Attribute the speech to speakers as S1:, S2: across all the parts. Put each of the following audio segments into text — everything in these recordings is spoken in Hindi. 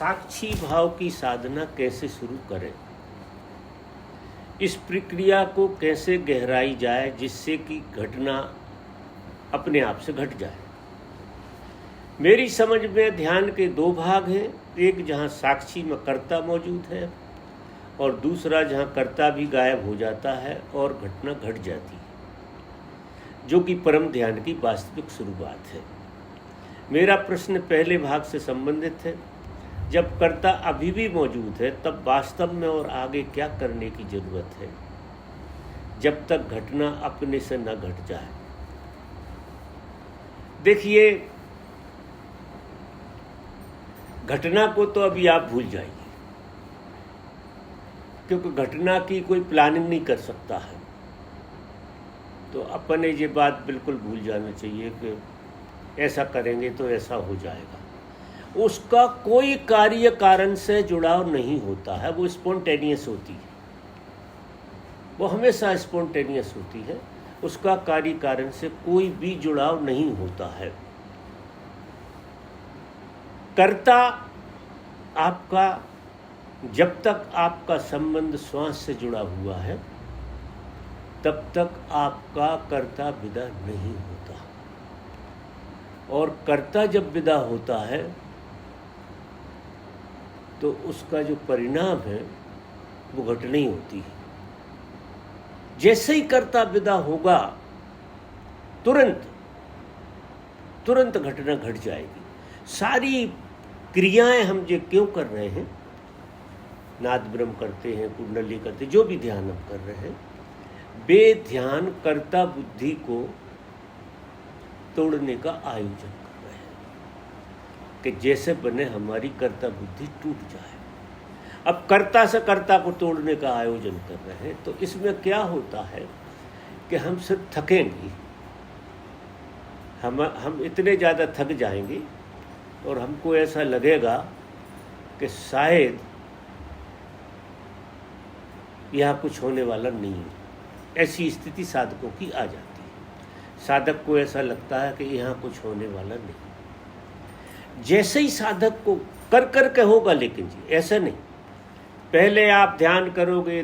S1: साक्षी भाव की साधना कैसे शुरू करें, इस प्रक्रिया को कैसे गहराई जाए जिससे कि घटना अपने आप से घट जाए। मेरी समझ में ध्यान के दो भाग हैं, एक जहाँ साक्षी में कर्ता मौजूद है और दूसरा जहाँ कर्ता भी गायब हो जाता है और घटना घट जाती है, जो कि परम ध्यान की वास्तविक शुरुआत है। मेरा प्रश्न पहले भाग से संबंधित है। जब कर्ता अभी भी मौजूद है तब वास्तव में और आगे क्या करने की जरूरत है जब तक घटना अपने से न घट जाए। देखिए, घटना को तो अभी आप भूल जाइए, क्योंकि घटना की कोई प्लानिंग नहीं कर सकता है। तो अपन ये बात बिल्कुल भूल जाना चाहिए कि ऐसा करेंगे तो ऐसा हो जाएगा। उसका कोई कार्य कारण से जुड़ाव नहीं होता है, वो स्पॉन्टेनियस होती है, वो हमेशा स्पॉन्टेनियस होती है। उसका कार्य कारण से कोई भी जुड़ाव नहीं होता है। कर्ता आपका, जब तक आपका संबंध श्वास से जुड़ा हुआ है तब तक आपका कर्ता विदा नहीं होता, और कर्ता जब विदा होता है तो उसका जो परिणाम है वो घटना ही होती है। जैसे ही कर्ता विदा होगा तुरंत घटना घट जाएगी। सारी क्रियाएं हम जो क्यों कर रहे हैं, नाद ब्रह्म करते हैं, कुंडली करते हैं, जो भी ध्यान हम कर रहे हैं, वे ध्यान कर्ता बुद्धि को तोड़ने का आयोजन कर रहे हैं कि जैसे बने हमारी कर्ता बुद्धि टूट जाए। अब कर्ता से कर्ता को तोड़ने का आयोजन कर रहे हैं, तो इसमें क्या होता है कि हम सिर्फ थकेंगे, हम इतने ज़्यादा थक जाएंगे और हमको ऐसा लगेगा कि शायद यहाँ कुछ होने वाला नहीं है। ऐसी स्थिति साधकों की आ जाती है। साधक को ऐसा लगता है कि यहाँ कुछ होने वाला नहीं। जैसे ही साधक को कर के होगा, लेकिन जी ऐसा नहीं। पहले आप ध्यान करोगे,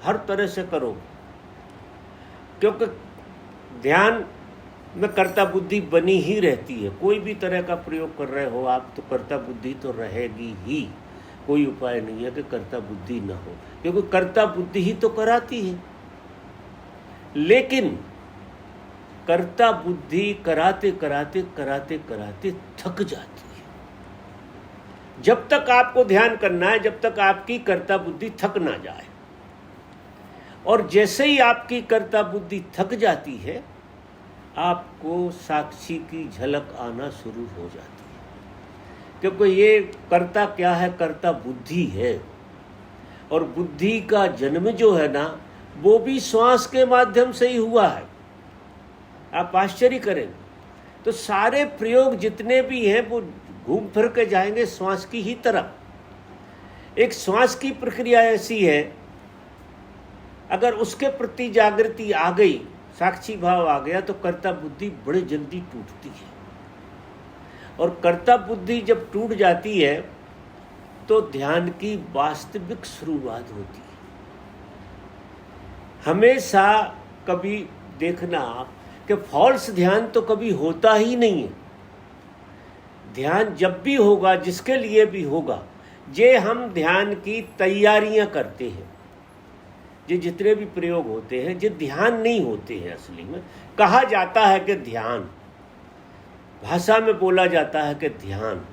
S1: हर तरह से करोगे, क्योंकि ध्यान में कर्ता बुद्धि बनी ही रहती है। कोई भी तरह का प्रयोग कर रहे हो आप तो कर्ता बुद्धि तो रहेगी ही। कोई उपाय नहीं है कि कर्ता बुद्धि ना हो, क्योंकि कर्ता बुद्धि ही तो कराती है। लेकिन कर्ता बुद्धि कराते थक जाती है। जब तक आपको ध्यान करना है, जब तक आपकी कर्ता बुद्धि थक ना जाए। और जैसे ही आपकी कर्ता बुद्धि थक जाती है, आपको साक्षी की झलक आना शुरू हो जाती है। क्योंकि ये कर्ता क्या है, कर्ता बुद्धि है। और बुद्धि का जन्म जो है ना, वो भी श्वास के माध्यम से ही हुआ है। आप आश्चर्य करेंगे, तो सारे प्रयोग जितने भी हैं वो घूम फिर के जाएंगे श्वास की ही तरफ। एक श्वास की प्रक्रिया ऐसी है, अगर उसके प्रति जागृति आ गई, साक्षी भाव आ गया, तो कर्ता बुद्धि बड़े जल्दी टूटती है। और कर्ता बुद्धि जब टूट जाती है तो ध्यान की वास्तविक शुरुआत होती है। हमेशा कभी देखना आप कि फॉल्स ध्यान तो कभी होता ही नहीं है। ध्यान जब भी होगा, जिसके लिए भी होगा, जे हम ध्यान की तैयारियां करते हैं, ये जितने भी प्रयोग होते हैं, ये ध्यान नहीं होते हैं। असली में कहा जाता है कि ध्यान, भाषा में बोला जाता है कि ध्यान,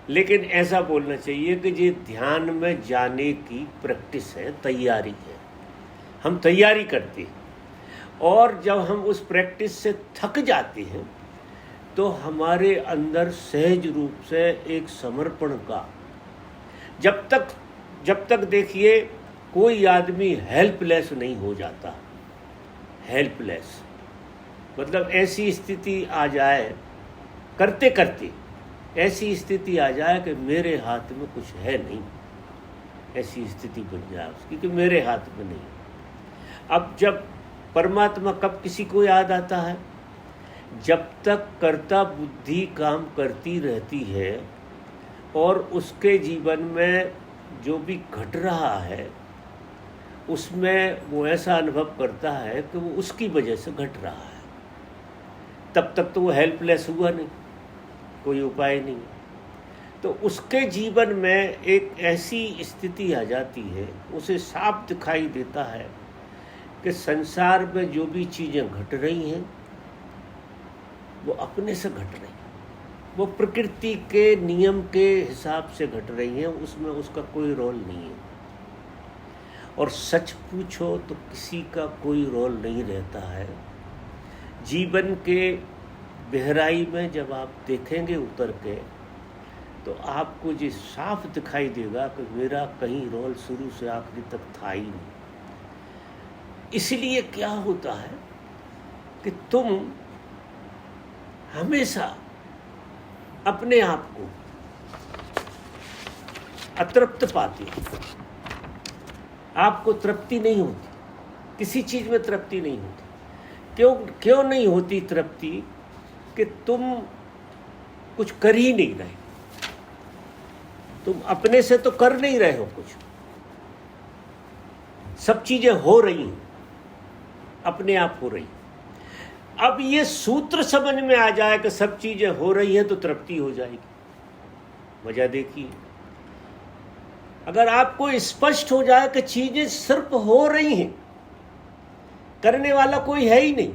S1: लेकिन ऐसा बोलना चाहिए कि ये ध्यान में जाने की प्रैक्टिस है, तैयारी है। हम तैयारी करते हैं, और जब हम उस प्रैक्टिस से थक जाते हैं तो हमारे अंदर सहज रूप से एक समर्पण का, जब तक देखिए कोई आदमी हेल्पलेस नहीं हो जाता। हेल्पलेस मतलब ऐसी स्थिति आ जाए, करते करते ऐसी स्थिति आ जाए कि मेरे हाथ में कुछ है नहीं, ऐसी स्थिति बन जाए उसकी कि मेरे हाथ में नहीं। अब जब परमात्मा कब किसी को याद आता है, जब तक कर्ता बुद्धि काम करती रहती है और उसके जीवन में जो भी घट रहा है उसमें वो ऐसा अनुभव करता है कि वो उसकी वजह से घट रहा है। तब तक तो वो हेल्पलेस हुआ नहीं, कोई उपाय नहीं। तो उसके जीवन में एक ऐसी स्थिति आ जाती है, उसे साफ दिखाई देता है कि संसार में जो भी चीज़ें घट रही हैं वो अपने से घट रही हैं, वो प्रकृति के नियम के हिसाब से घट रही हैं, उसमें उसका कोई रोल नहीं है। और सच पूछो तो किसी का कोई रोल नहीं रहता है। जीवन के गहराई में जब आप देखेंगे उतर के तो आपको ये साफ दिखाई देगा कि मेरा कहीं रोल शुरू से आखिरी तक था ही नहीं। इसलिए क्या होता है कि तुम हमेशा अपने आप को अतृप्त पाते हो, आपको तृप्ति नहीं होती, किसी चीज़ में तृप्ति नहीं होती। क्यों नहीं होती तृप्ति? कि तुम कुछ कर ही नहीं रहे, तुम अपने से तो कर नहीं रहे हो कुछ, सब चीजें हो रही हैं, अपने आप हो रही। अब ये सूत्र समझ में आ जाए कि सब चीजें हो रही हैं तो तृप्ति हो जाएगी। वजह देखिए, अगर आपको स्पष्ट हो जाए कि चीजें सिर्फ हो रही हैं, करने वाला कोई है ही नहीं,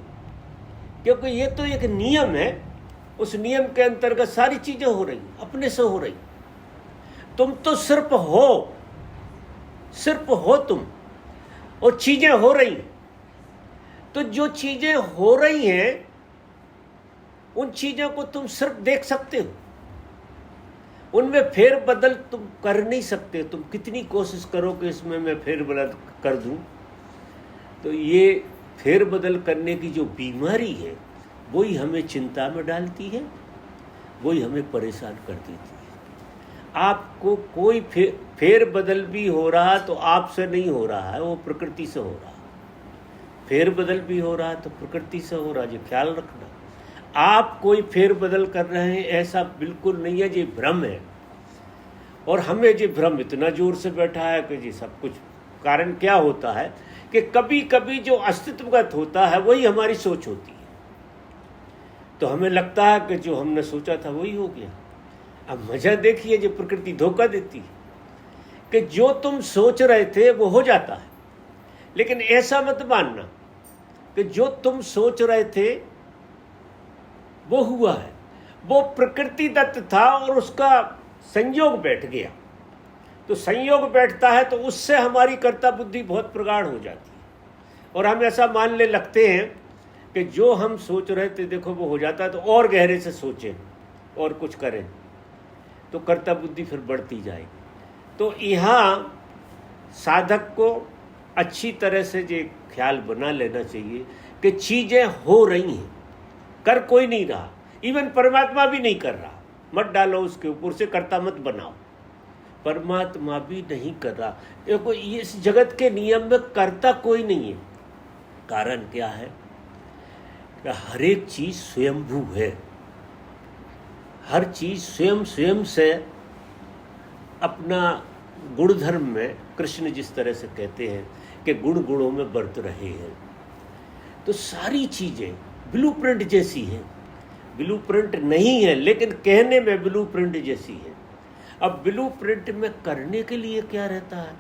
S1: क्योंकि ये तो एक नियम है, उस नियम के अंतर्गत सारी चीजें हो रही, अपने से हो रही। तुम तो सिर्फ हो तुम, और चीजें हो रही। तो जो चीजें हो रही हैं उन चीजों को तुम सिर्फ देख सकते हो, उनमें फेर बदल तुम कर नहीं सकते। तुम कितनी कोशिश करो कि इसमें मैं फेर बदल कर दूं, तो ये फेर बदल करने की जो बीमारी है वही हमें चिंता में डालती है, वही हमें परेशान कर देती है। आपको कोई फेर बदल भी हो रहा तो आपसे नहीं हो रहा है, वो प्रकृति से हो रहा है। फेर बदल भी हो रहा है तो प्रकृति से हो रहा है, ये ख्याल रखना। आप कोई फेर बदल कर रहे हैं ऐसा बिल्कुल नहीं है, ये भ्रम है। और हमें ये भ्रम इतना जोर से बैठा है कि ये सब कुछ कारण क्या होता है कि कभी कभी जो अस्तित्वगत होता है वही हमारी सोच होती है। तो हमें लगता है कि जो हमने सोचा था वही हो गया। अब मजा देखिए, जो प्रकृति धोखा देती है कि जो तुम सोच रहे थे वो हो जाता है, लेकिन ऐसा मत मानना कि जो तुम सोच रहे थे वो हुआ है, वो प्रकृति दत्त था और उसका संयोग बैठ गया। तो संयोग बैठता है तो उससे हमारी कर्ता बुद्धि बहुत प्रगाढ़ हो जाती है और हम ऐसा मानने लगते हैं कि जो हम सोच रहे थे देखो वो हो जाता है, तो और गहरे से सोचें और कुछ करें तो कर्ता बुद्धि फिर बढ़ती जाएगी। तो यहाँ साधक को अच्छी तरह से ये ख्याल बना लेना चाहिए कि चीज़ें हो रही हैं, कर कोई नहीं रहा, इवन परमात्मा भी नहीं कर रहा। मत डालो उसके ऊपर से, कर्ता मत बनाओ। परमात्मा भी नहीं कर रहा। देखो इस जगत के नियम में कर्ता कोई नहीं है। कारण क्या है कि हर एक चीज स्वयंभू है, हर चीज स्वयं से अपना गुणधर्म में, कृष्ण जिस तरह से कहते हैं कि गुण गुणों में बरत रहे हैं। तो सारी चीजें ब्लूप्रिंट जैसी हैं, ब्लूप्रिंट नहीं है लेकिन कहने में ब्लूप्रिंट जैसी है। अब ब्लूप्रिंट में करने के लिए क्या रहता है?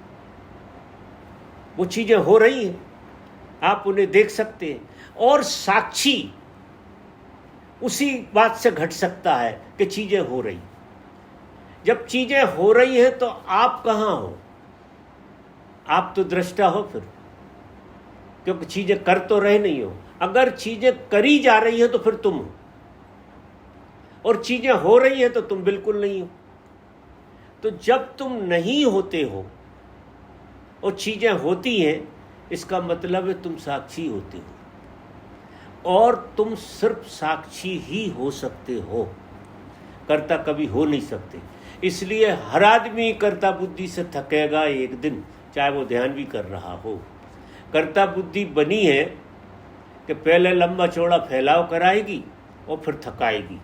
S1: वो चीजें हो रही हैं, आप उन्हें देख सकते हैं, और साक्षी उसी बात से घट सकता है कि चीजें हो रही। जब चीजें हो रही हैं तो आप कहाँ हो? आप तो दृष्टा हो फिर, क्योंकि चीजें कर तो रहे नहीं हो। अगर चीजें करी जा रही हैं तो फिर तुम हो, और चीजें हो रही हैं तो तुम बिल्कुल नहीं हो। तो जब तुम नहीं होते हो और चीजें होती हैं, इसका मतलब है तुम साक्षी होते हो, और तुम सिर्फ साक्षी ही हो सकते हो, कर्ता कभी हो नहीं सकते। इसलिए हर आदमी कर्ता बुद्धि से थकेगा एक दिन, चाहे वो ध्यान भी कर रहा हो। कर्ता बुद्धि बनी है कि पहले लंबा चौड़ा फैलाव कराएगी और फिर थकाएगी।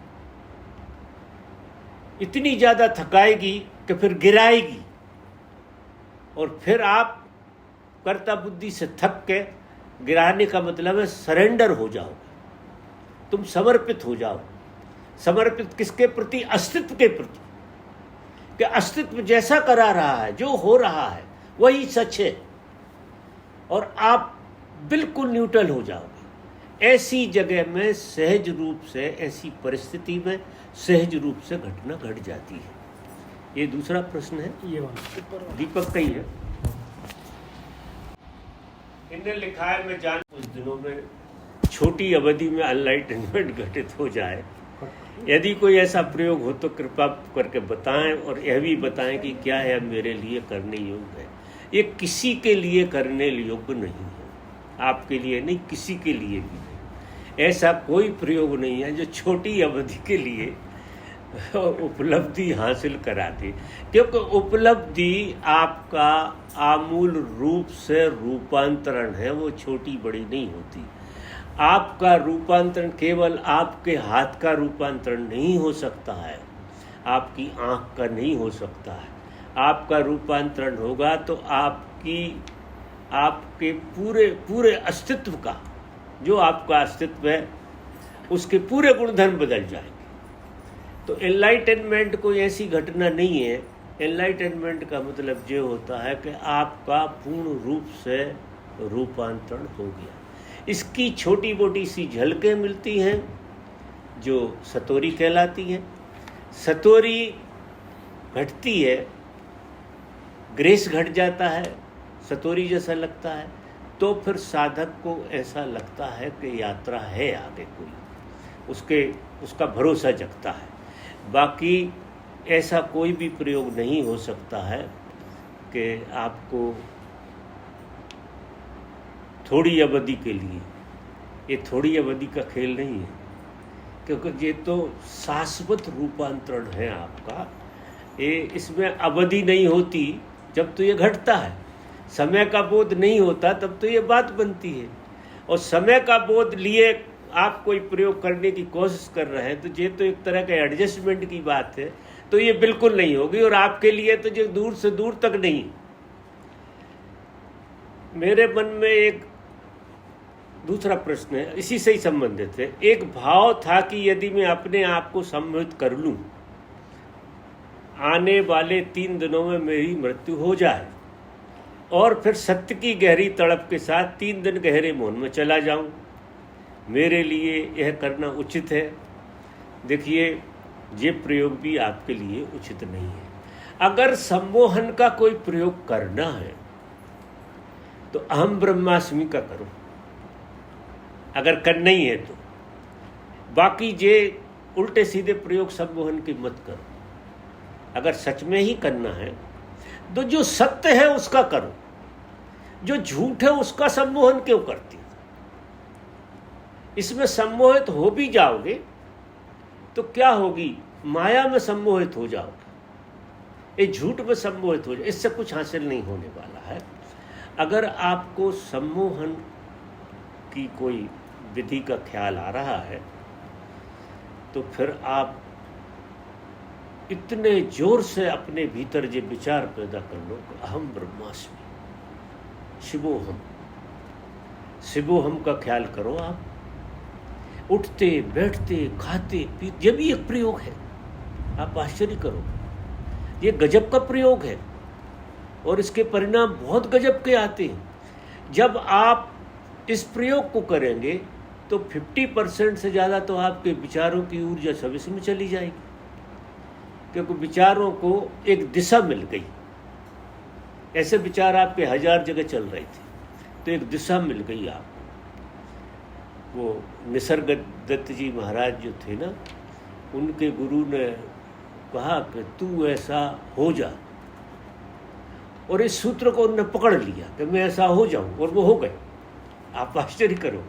S1: इतनी ज़्यादा थकाएगी कि फिर गिराएगी, और फिर आप कर्ता बुद्धि से थक के, गिराने का मतलब है सरेंडर हो जाओगे, तुम समर्पित हो जाओ। समर्पित किसके प्रति? अस्तित्व के प्रति, कि अस्तित्व जैसा करा रहा है, जो हो रहा है वही सच है, और आप बिल्कुल न्यूट्रल हो जाओगे। ऐसी जगह में सहज रूप से, ऐसी परिस्थिति में सहज रूप से घटना घट जाती है। ये दूसरा प्रश्न है, ये दीपक का ही है। इनने लिखा है, मैं जान कुछ दिनों में छोटी अवधि में अनलाइटनमेंट घटित हो जाए। यदि कोई ऐसा प्रयोग हो तो कृपा करके बताएं, और यह भी बताएं कि क्या है मेरे लिए करने योग्य है। ये किसी के लिए करने योग्य नहीं है, आपके लिए नहीं, किसी के लिए भी नहीं। ऐसा कोई प्रयोग नहीं है जो छोटी अवधि के लिए उपलब्धि हासिल करा दे, क्योंकि उपलब्धि आपका आमूल रूप से रूपांतरण है, वो छोटी बड़ी नहीं होती। आपका रूपांतरण केवल आपके हाथ का रूपांतरण नहीं हो सकता है, आपकी आँख का नहीं हो सकता है। आपका रूपांतरण होगा तो आपके पूरे अस्तित्व का, जो आपका अस्तित्व है उसके पूरे गुणधर्म बदल जाएंगे। तो एनलाइटनमेंट कोई ऐसी घटना नहीं है। एनलाइटनमेंट का मतलब ये होता है कि आपका पूर्ण रूप से रूपांतरण हो गया। इसकी छोटी मोटी सी झलकें मिलती हैं जो सतोरी कहलाती हैं। सतोरी घटती है, ग्रेस घट जाता है, सतोरी जैसा लगता है, तो फिर साधक को ऐसा लगता है कि यात्रा है आगे कोई, उसका भरोसा जगता है। बाकी ऐसा कोई भी प्रयोग नहीं हो सकता है कि आपको थोड़ी अवधि के लिए, ये थोड़ी अवधि का खेल नहीं है, क्योंकि ये तो शाश्वत रूपांतरण है आपका। ये इसमें अवधि नहीं होती जब तो ये घटता है, समय का बोध नहीं होता तब तो ये बात बनती है। और समय का बोध लिए आप कोई प्रयोग करने की कोशिश कर रहे हैं तो ये तो एक तरह के एडजस्टमेंट की बात है, तो ये बिल्कुल नहीं होगी। और आपके लिए तो जो दूर से दूर तक नहीं। मेरे मन में एक दूसरा प्रश्न है, इसी से ही संबंधित है। एक भाव था कि यदि मैं अपने आप को सम्मोहित कर लूं, आने वाले 3 दिनों में मेरी मृत्यु हो जाए और फिर सत्य की गहरी तड़प के साथ 3 दिन गहरे मौन में चला जाऊं, मेरे लिए यह करना उचित है। देखिए, ये प्रयोग भी आपके लिए उचित नहीं है। अगर सम्मोहन का कोई प्रयोग करना है तो अहम ब्रह्मास्मि का करो, अगर करना ही है तो। बाकी जे उल्टे सीधे प्रयोग सम्मोहन की मत करो। अगर सच में ही करना है तो जो सत्य है उसका करो, जो झूठ है उसका सम्मोहन क्यों करती हो? इसमें सम्मोहित हो भी जाओगे तो क्या होगी? माया में सम्मोहित हो जाओगे, ये झूठ में सम्मोहित हो जाओगे, इससे कुछ हासिल नहीं होने वाला है। अगर आपको सम्मोहन की कोई विधि का ख्याल आ रहा है तो फिर आप इतने जोर से अपने भीतर ये विचार पैदा कर लो कि अहम ब्रह्मास्मि, शिवोहम, शिवोहम का ख्याल करो। आप उठते बैठते खाते पीते, ये भी एक प्रयोग है। आप आश्चर्य करो, ये गजब का प्रयोग है और इसके परिणाम बहुत गजब के आते हैं। जब आप इस प्रयोग को करेंगे तो 50% से ज़्यादा तो आपके विचारों की ऊर्जा सब इसमें चली जाएगी, क्योंकि विचारों को एक दिशा मिल गई। ऐसे विचार आपके 1000 जगह चल रहे थे तो एक दिशा मिल गई आपको। वो निसर्ग दत्त जी महाराज जो थे ना, उनके गुरु ने कहा कि तू ऐसा हो जा, और इस सूत्र को उन्होंने पकड़ लिया कि मैं ऐसा हो जाऊं, और वो हो गए। आप आश्चर्य करो।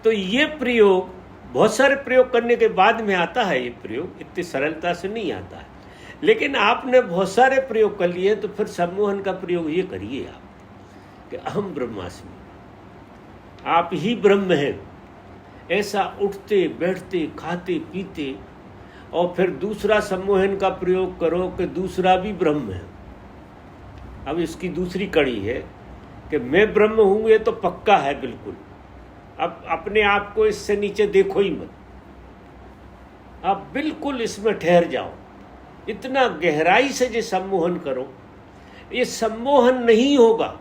S1: तो ये प्रयोग बहुत सारे प्रयोग करने के बाद में आता है। ये प्रयोग इतनी सरलता से नहीं आता है, लेकिन आपने बहुत सारे प्रयोग कर लिए तो फिर सम्मोहन का प्रयोग ये करिए आप कि अहम ब्रह्मास्मि, आप ही ब्रह्म हैं। ऐसा उठते बैठते खाते पीते और फिर दूसरा सम्मोहन का प्रयोग करो कि दूसरा भी ब्रह्म है। अब इसकी दूसरी कड़ी है कि मैं ब्रह्म हूं, ये तो पक्का है बिल्कुल। अब अपने आप को इससे नीचे देखो ही मत, आप बिल्कुल इसमें ठहर जाओ। इतना गहराई से जो सम्मोहन करो, ये सम्मोहन नहीं होगा,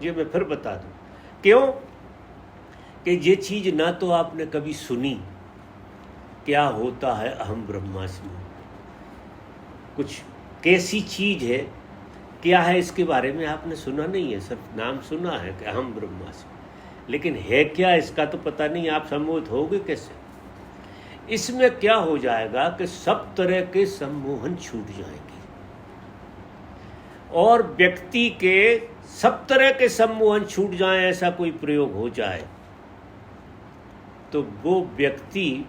S1: ये मैं फिर बता दूं। क्यों? कि ये चीज ना तो आपने कभी सुनी, क्या होता है अहम ब्रह्मास्मि, कुछ कैसी चीज है, क्या है, इसके बारे में आपने सुना नहीं है, सिर्फ नाम सुना है कि अहम ब्रह्मास्मि, लेकिन है क्या इसका तो पता नहीं। आप सम्मोहित होगे कैसे? इसमें क्या हो जाएगा कि सब तरह के सम्मोहन छूट जाएंगे और व्यक्ति के सब तरह के सम्मोहन छूट जाएं, ऐसा कोई प्रयोग हो जाए तो वो व्यक्ति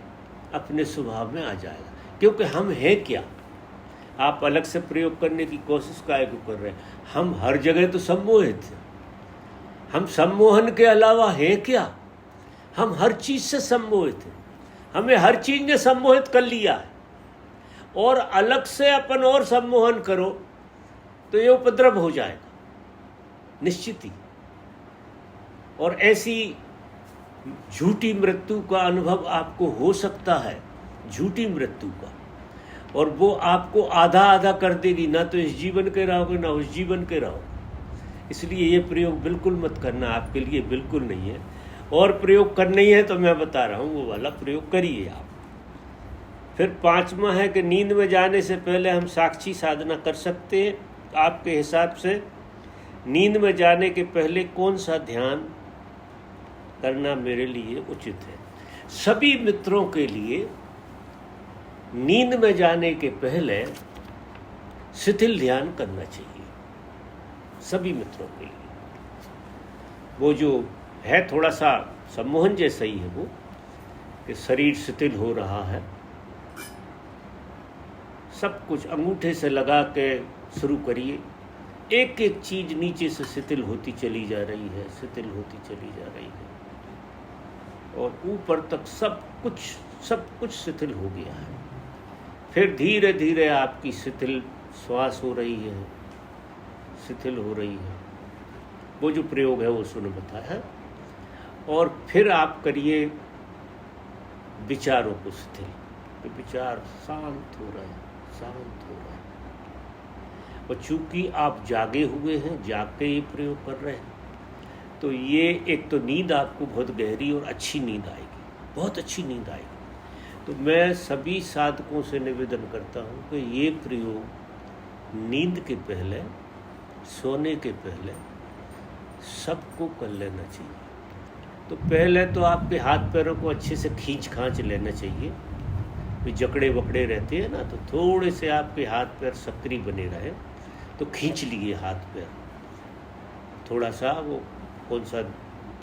S1: अपने स्वभाव में आ जाएगा। क्योंकि हम हैं क्या? आप अलग से प्रयोग करने की कोशिश काहे को कर रहे हैं? हम हर जगह तो सम्मोहित हैं। हम सम्मोहन के अलावा हैं क्या? हम हर चीज से सम्मोहित हैं। हमें हर चीज ने सम्मोहित कर लिया है, और अलग से अपन और सम्मोहन करो तो ये उपद्रव हो जाएगा निश्चित ही। और ऐसी झूठी मृत्यु का अनुभव आपको हो सकता है, झूठी मृत्यु का, और वो आपको आधा आधा कर देगी, ना तो इस जीवन के रहोगे ना उस जीवन के रहोगे। इसलिए ये प्रयोग बिल्कुल मत करना, आपके लिए बिल्कुल नहीं है। और प्रयोग करना ही है तो मैं बता रहा हूँ, वो वाला प्रयोग करिए आप। फिर पांचवा है कि नींद में जाने से पहले हम साक्षी साधना कर सकते हैं। आपके हिसाब से नींद में जाने के पहले कौन सा ध्यान करना मेरे लिए उचित है? सभी मित्रों के लिए नींद में जाने के पहले शिथिल ध्यान करना चाहिए, सभी मित्रों के लिए। वो जो है थोड़ा सा सम्मोहन जैसा ही है, वो कि शरीर शिथिल हो रहा है, सब कुछ अंगूठे से लगा के शुरू करिए, एक एक चीज नीचे से शिथिल होती चली जा रही है, शिथिल होती चली जा रही है, और ऊपर तक सब कुछ शिथिल हो गया है। फिर धीरे धीरे आपकी शिथिल श्वास हो रही है, शिथिल हो रही है। वो जो प्रयोग है वो सुनो बताया है। और फिर आप करिए विचारों को शिथिल, तो विचार शांत हो रहे हैं, शांत हो रहे हैं। और चूंकि आप जागे हुए हैं, जाग के ये प्रयोग कर रहे हैं, तो ये एक तो नींद आपको बहुत गहरी और अच्छी नींद आएगी, बहुत अच्छी नींद आएगी। तो मैं सभी साधकों से निवेदन करता हूँ कि ये प्रयोग नींद के पहले, सोने के पहले सबको कर लेना चाहिए। तो पहले तो आपके हाथ पैरों को अच्छे से खींच खांच लेना चाहिए। भी जकड़े वकड़े रहते हैं ना, तो थोड़े से आपके हाथ पैर सक्रिय बने रहे, तो खींच लिए हाथ पैर थोड़ा सा। वो कौन सा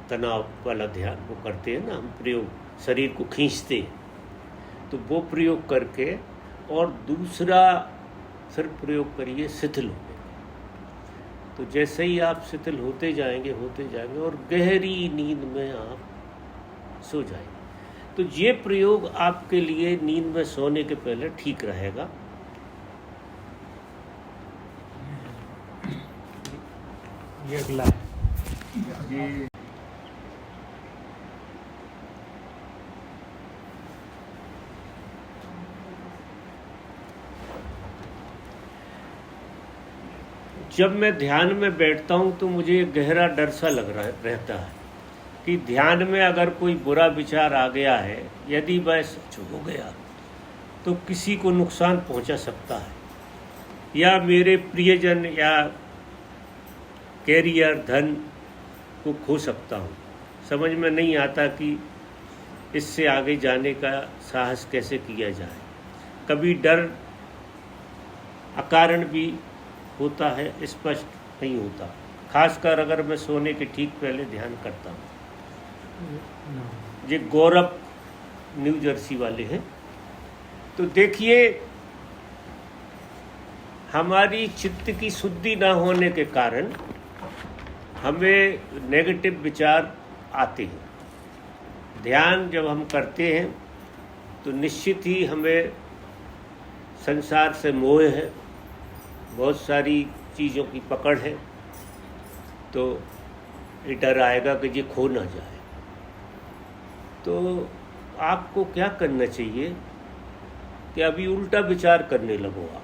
S1: तनाव वाला ध्यान वो करते हैं ना हम प्रयोग, शरीर को खींचते हैं, तो वो प्रयोग करके, और दूसरा फिर प्रयोग करिए शिथिल होने। तो जैसे ही आप शिथिल होते जाएंगे और गहरी नींद में आप सो जाएंगे, तो ये प्रयोग आपके लिए नींद में सोने के पहले ठीक रहेगा।
S2: ये अगला है।
S1: जब मैं ध्यान में बैठता हूँ तो मुझे गहरा डर सा लग रहा रहता है कि ध्यान में अगर कोई बुरा विचार आ गया है, यदि वह सच हो गया तो किसी को नुकसान पहुंचा सकता है, या मेरे प्रियजन या कैरियर धन को खो सकता हूँ। समझ में नहीं आता कि इससे आगे जाने का साहस कैसे किया जाए। कभी डर अकारण भी होता है, स्पष्ट नहीं होता, खासकर अगर मैं सोने के ठीक पहले ध्यान करता हूँ। ये गौरव न्यू जर्सी वाले हैं। तो देखिए, हमारी चित्त की शुद्धि ना होने के कारण हमें नेगेटिव विचार आते हैं। ध्यान जब हम करते हैं तो निश्चित ही हमें संसार से मोह है, बहुत सारी चीज़ों की पकड़ है, तो ये डर आएगा कि ये खो ना जाए। तो आपको क्या करना चाहिए कि अभी उल्टा विचार करने लगो आप,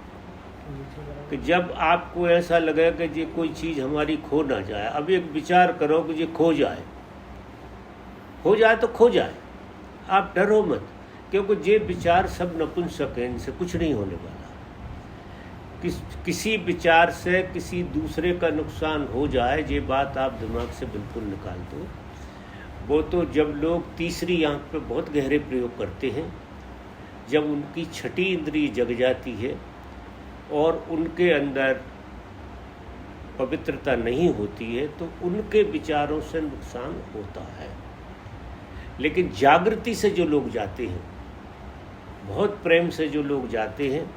S1: कि जब आपको ऐसा लगे कि ये कोई चीज़ हमारी खो ना जाए, अब एक विचार करो कि ये खो जाए तो खो जाए, आप डरो मत, क्योंकि ये विचार सब नपुंसक हैं, इनसे कुछ नहीं होने वाला। किसी विचार से किसी दूसरे का नुकसान हो जाए, ये बात आप दिमाग से बिल्कुल निकाल दो। वो तो जब लोग तीसरी आंख पे बहुत गहरे प्रयोग करते हैं, जब उनकी छठी इंद्रिय जग जाती है और उनके अंदर पवित्रता नहीं होती है, तो उनके विचारों से नुकसान होता है। लेकिन जागृति से जो लोग जाते हैं, बहुत प्रेम से जो लोग जाते हैं,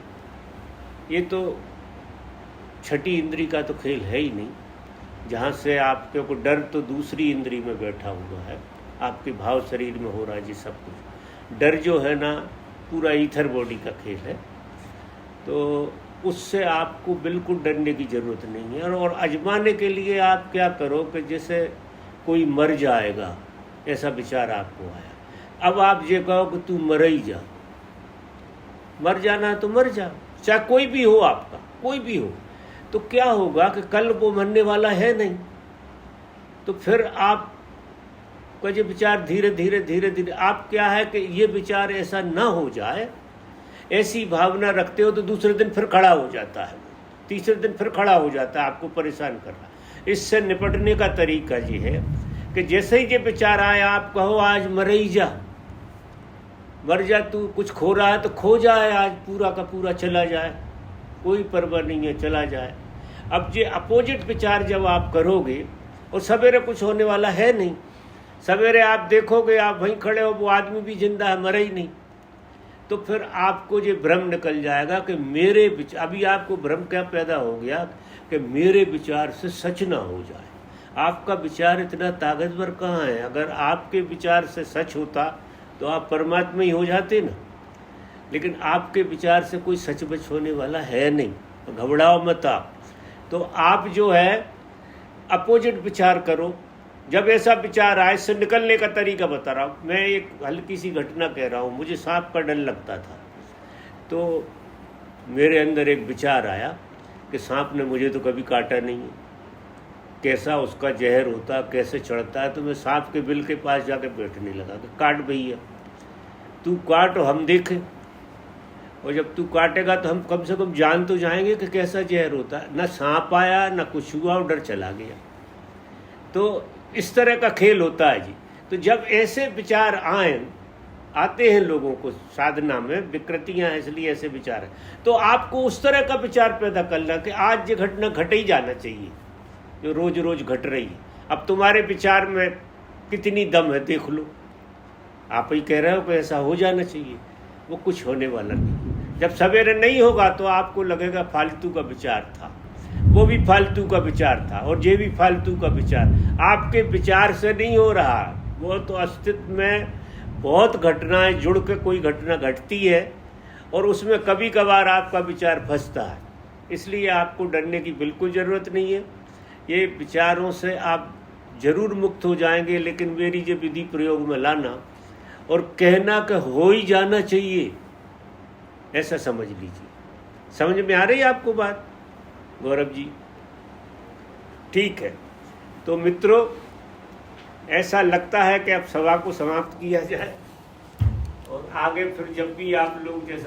S1: ये तो छठी इंद्री का तो खेल है ही नहीं, जहाँ से आपके को डर तो दूसरी इंद्री में बैठा हुआ है, आपके भाव शरीर में हो रहा है जी सब कुछ। डर जो है ना, पूरा ईथर बॉडी का खेल है, तो उससे आपको बिल्कुल डरने की ज़रूरत नहीं है। और आजमाने के लिए आप क्या करो कि जैसे कोई मर जाएगा, ऐसा विचार आपको आया, अब आप ये कहो कि तू मर ही जा, मर जाना है तो मर जा, चाहे कोई भी हो, आपका कोई भी हो, तो क्या होगा कि कल वो मरने वाला है नहीं, तो फिर आप का ये विचार धीरे धीरे आप क्या है कि ये विचार ऐसा ना हो जाए, ऐसी भावना रखते हो तो दूसरे दिन फिर खड़ा हो जाता है, तीसरे दिन फिर खड़ा हो जाता है, आपको परेशान कर रहा है। इससे निपटने का तरीका ये है कि जैसे ही ये विचार आए, आप कहो आज मर ही जा, मर जा, तू कुछ खो रहा है तो खो जाए, आज पूरा का पूरा चला जाए, कोई परवाह नहीं है, चला जाए। अब ये अपोजिट विचार जब आप करोगे, और सवेरे कुछ होने वाला है नहीं, सवेरे आप देखोगे आप वहीं खड़े हो, वो आदमी भी जिंदा है, मरा ही नहीं, तो फिर आपको ये भ्रम निकल जाएगा कि मेरे विचार, अभी आपको भ्रम क्या पैदा हो गया कि मेरे विचार से सच ना हो जाए। आपका विचार इतना ताकतवर कहाँ है? अगर आपके विचार से सच होता तो आप परमात्मा ही हो जाते ना, लेकिन आपके विचार से कोई सच बच होने वाला है नहीं, तो घबराओ मत आप। तो आप जो है अपोजिट विचार करो। जब ऐसा विचार आए, इससे निकलने का तरीका बता रहा हूँ मैं, एक हल्की सी घटना कह रहा हूँ। मुझे सांप का डर लगता था, तो मेरे अंदर एक विचार आया कि सांप ने मुझे तो कभी काटा नहीं है, कैसा उसका जहर होता, कैसे चढ़ता है। तो मैं सांप के बिल के पास जाकर बैठने लगा कि काट भैया, तू काट और हम देखें, और जब तू काटेगा तो हम कम से कम जान तो जाएंगे कि कैसा जहर होता है। ना सांप आया ना कुछ हुआ, और डर चला गया। तो इस तरह का खेल होता है जी। तो जब ऐसे विचार आते हैं लोगों को साधना में, विकृतियां हैं इसलिए ऐसे विचार है, तो आपको उस तरह का विचार पैदा करना कि आज ये घटना घट ही जाना चाहिए जो रोज रोज घट रही है। अब तुम्हारे विचार में कितनी दम है देख लो, आप ही कह रहे हो कि ऐसा हो जाना चाहिए, वो कुछ होने वाला नहीं। जब सवेरे नहीं होगा तो आपको लगेगा फालतू का विचार था, वो भी फालतू का विचार था, और ये भी फालतू का विचार। आपके विचार से नहीं हो रहा, वो तो अस्तित्व में बहुत घटनाएं जुड़ के कोई घटना घटती है, और उसमें कभी कभार आपका विचार फंसता है। इसलिए आपको डरने की बिल्कुल ज़रूरत नहीं है। ये विचारों से आप जरूर मुक्त हो जाएंगे, लेकिन मेरी जो विधि प्रयोग में लाना और कहना कि हो ही जाना चाहिए, ऐसा समझ लीजिए। समझ में आ रही है आपको बात गौरव जी? ठीक है, तो मित्रों ऐसा लगता है कि अब सभा को समाप्त किया जाए, और आगे फिर जब भी आप लोग जैसा